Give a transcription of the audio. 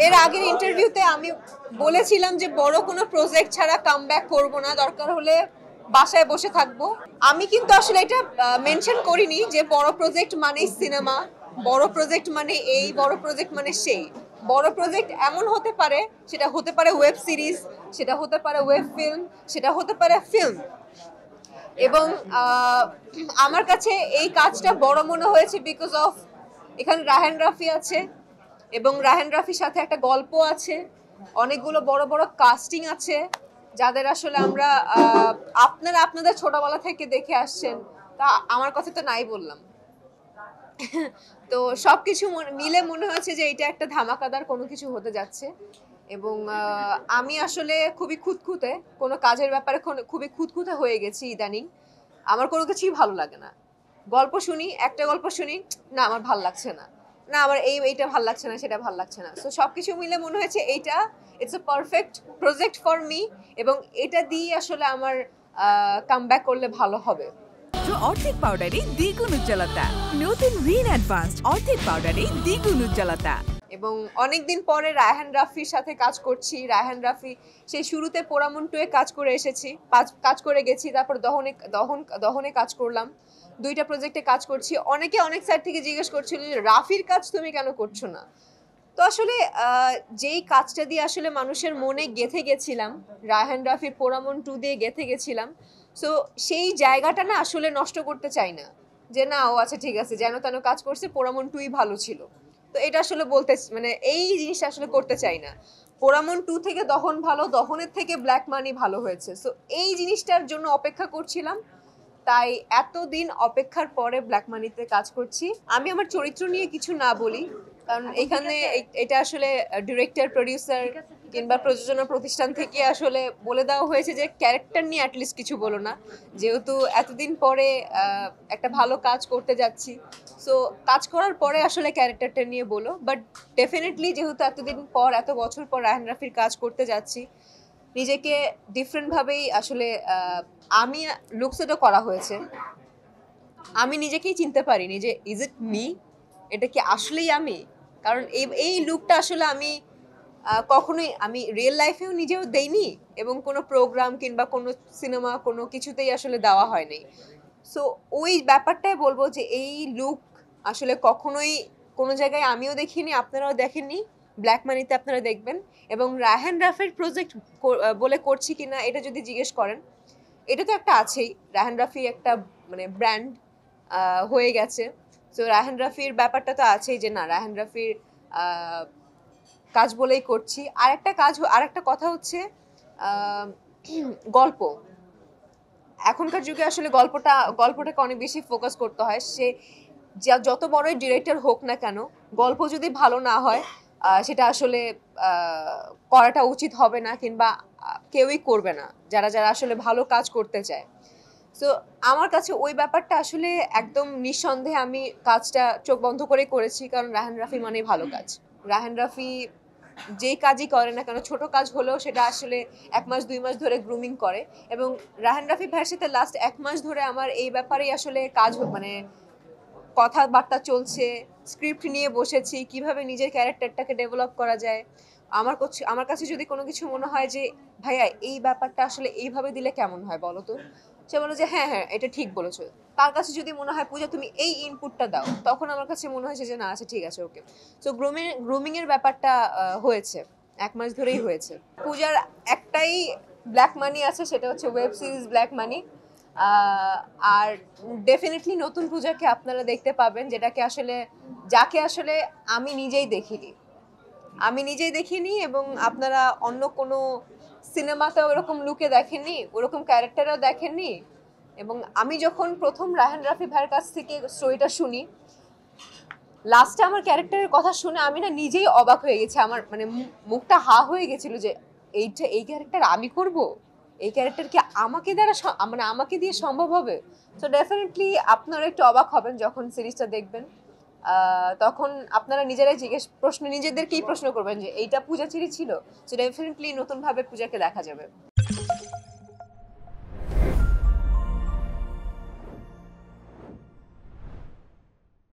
এর আগের ইন্টারভিউতে আমি বলেছিলাম যে বড় কোনো প্রজেক্ট ছাড়া কামব্যাক করব না, দরকার হলে বাসায় বসে থাকবো। আমি কিন্তু আসলে এটা মেনশন করিনি যে বড় প্রজেক্ট মানেই সিনেমা, বড় প্রজেক্ট মানে এই, বড় প্রজেক্ট মানে সেই। বড় প্রজেক্ট এমন হতে পারে, সেটা হতে পারে ওয়েব সিরিজ, সেটা হতে পারে ওয়েব ফিল্ম, সেটা হতে পারে ফিল্ম। এবং আমার কাছে এই কাজটা বড় মনে হয়েছে বিকজ অফ এখানে রায়হান রাফি আছে, এবং রায়হান রাফির সাথে একটা গল্প আছে, অনেকগুলো বড় বড় কাস্টিং আছে যাদের আসলে আমরা আপনারা আপনাদের ছোটবেলা থেকে দেখে আসছেন। তা আমার কথা তো নাই বললাম। তো সবকিছু মিলে মনে হয়েছে যে এটা একটা ধামাকাদার কোনো কিছু হতে যাচ্ছে। এবং আমি আসলে খুবই খুঁতখুঁতে, কোনো কাজের ব্যাপারে খুবই খুঁতখুঁতে হয়ে গেছি ইদানিং। আমার কোনো কিছুই ভালো লাগে না। গল্প শুনি, একটা গল্প শুনি, না আমার ভাল লাগছে না, না আমার এইটা ভাল লাগছে না, সেটা ভাল লাগছে না। সো সবকিছু মিলে মনে হয়েছে এইটা it's a perfect project for me, এবং এটা দিয়ে আসলে আমার কামব্যাক করলে ভালো হবে। অর্ধেক পাউডারে দ্বিগুণ উজ্জ্বলতা, নতুন রিন অ্যাডভান্সড অর্ধেক পাউডারে দ্বিগুণ উজ্জ্বলতা। এবং অনেকদিন পরে রায়হান রাফির সাথে কাজ করছি। রায়হান রাফি সেই শুরুতে পোড়ামন টুয়ে কাজ করে এসেছি, কাজ করে গেছি, তারপর দহনে কাজ করলাম, দুইটা প্রজেক্টে কাজ করছি। অনেকে অনেক সাইড থেকে জিজ্ঞেস করছিল রাফির কাজ তুমি কেন করছো না। তো আসলে যেই কাজটা দিয়ে আসলে মানুষের মনে গেঁথে গেছিলাম, রায়হান রাফির পোড়ামন টু দিয়ে গেঁথে গেছিলাম, সো সেই জায়গাটা না আসলে নষ্ট করতে চাই না, যে না ও আচ্ছা ঠিক আছে যেন তেন কাজ করছে, পোড়ামন টুই ভালো ছিল। তো এটা আসলে বলতে মানে এই জিনিসটা আসলে করতে চাই না। পোড়ামন টু থেকে দহন ভালো, দহনের থেকে ব্ল্যাক মানি ভালো হয়েছে। সো এই জিনিসটার জন্য অপেক্ষা করছিলাম, তাই এতদিন অপেক্ষার পরে ব্ল্যাক মানিতে কাজ করছি। আমি আমার চরিত্র নিয়ে কিছু না বলি, কারণ এখানে এটা আসলে ডিরেক্টর, প্রডিউসার কিংবা প্রযোজনা প্রতিষ্ঠান থেকে আসলে বলে দেওয়া হয়েছে যে ক্যারেক্টার নিয়ে অ্যাটলিস্ট কিছু বলো না, যেহেতু এতদিন পরে একটা ভালো কাজ করতে যাচ্ছি। সো কাজ করার পরে আসলে ক্যারেক্টারটা নিয়ে বলো। বাট ডেফিনেটলি যেহেতু এতদিন পর, এত বছর পর রায়হান রাফির কাজ করতে যাচ্ছি, নিজেকে ডিফারেন্টভাবেই আসলে আমি লুকসেটও করা হয়েছে। আমি নিজেকেই চিনতে পারিনি যে ইজ ইট মি, এটা কি আসলেই আমি। কারণ এই লুকটা আসলে আমি কখনোই আমি রিয়েল লাইফেও নিজেও দেইনি, এবং কোনো প্রোগ্রাম কিংবা কোনো সিনেমা কোনো কিছুতেই আসলে দেওয়া হয়নি। সো ওই ব্যাপারটাই বলবো যে এই লুক আসলে কখনোই কোনো জায়গায় আমিও দেখিনি, আপনারাও দেখেননি। ব্ল্যাক মানিতে আপনারা দেখবেন। এবং রায়হান রাফির প্রজেক্ট বলে করছি কিনা এটা যদি জিজ্ঞেস করেন, এটা তো একটা আছেই, রায়হান রাফি একটা মানে ব্র্যান্ড হয়ে গেছে। সো রায়হান রাফির ব্যাপারটা তো আছেই, যে না রায়হান রাফির কাজ বলেই করছি। আরেকটা কথা হচ্ছে গল্প। এখনকার যুগে আসলে গল্পটাকে অনেক বেশি ফোকাস করতে হয়। সে যত বড়ই ডিরেক্টর হোক না কেন, গল্প যদি ভালো না হয় সেটা আসলে করাটা উচিত হবে না, কিংবা কেউই করবে না যারা যারা আসলে ভালো কাজ করতে চায়। সো আমার কাছে ওই ব্যাপারটা আসলে একদম নিঃসন্দেহে আমি কাজটা চোখ বন্ধ করে করেছি, কারণ রায়হান রাফি মানেই ভালো কাজ। রায়হান রাফি যেই কাজই করে না কেন, ছোট কাজ হলেও সেটা আসলে 1 মাস 2 মাস ধরে গ্রুমিং করে। এবং রায়হান রাফি ভাইয়ের সাথে লাস্ট 1 মাস ধরে আমার এই ব্যাপারেই আসলে কাজ মানে কথাবার্তা চলছে, স্ক্রিপ্ট নিয়ে বসেছি, কিভাবে নিজের ক্যারেক্টারটাকে ডেভেলপ করা যায়। আমার কাছে যদি কোনো কিছু মনে হয় যে ভাইয়া এই ব্যাপারটা আসলে এইভাবে দিলে কেমন হয় বলো তো, সে বলে যে হ্যাঁ হ্যাঁ এটা ঠিক বলেছো। তার কাছে যদি মনে হয় পূজা তুমি এই ইনপুটটা দাও, তখন আমার কাছে মনে হয়েছে যে না আচ্ছা ঠিক আছে ওকে। সো গ্রুমিং এর ব্যাপারটা হয়েছে, 1 মাস ধরেই হয়েছে। পূজার একটাই ব্ল্যাক মানি আছে, সেটা হচ্ছে ওয়েব সিরিজ ব্ল্যাক মানি। আর ডেফিনেটলি নতুন পূজাকে আপনারা দেখতে পাবেন, যাকে আসলে আমি নিজেই দেখিনি, এবং আপনারা অন্য কোনো সিনেমাতেও ওরকম লুকে দেখেননি, ওরকম ক্যারেক্টারও দেখেননি। এবং আমি যখন প্রথম রায়হান রাফি ভাইয়ের কাছ থেকে স্টোরিটা শুনি, লাস্টে আমার ক্যারেক্টারের কথা শুনে আমি না নিজেই অবাক হয়ে গেছি। আমার মানে মুখটা হা হয়ে গেছিল যে এই ক্যারেক্টার আমি করব, এই ক্যারেক্টার কি আমাকে দিয়ে সম্ভব হবে। সো ডেফিনেটলি আপনারা একটু অবাক হবেন যখন সিরিজটা দেখবেন। তখন আপনারা নিজেরাই নিজেদেরকেই প্রশ্ন করবেন যে এইটা পূজা চিরি ছিল। সো ডেফিনেটলি নতুনভাবে পূজাকে দেখা যাবে।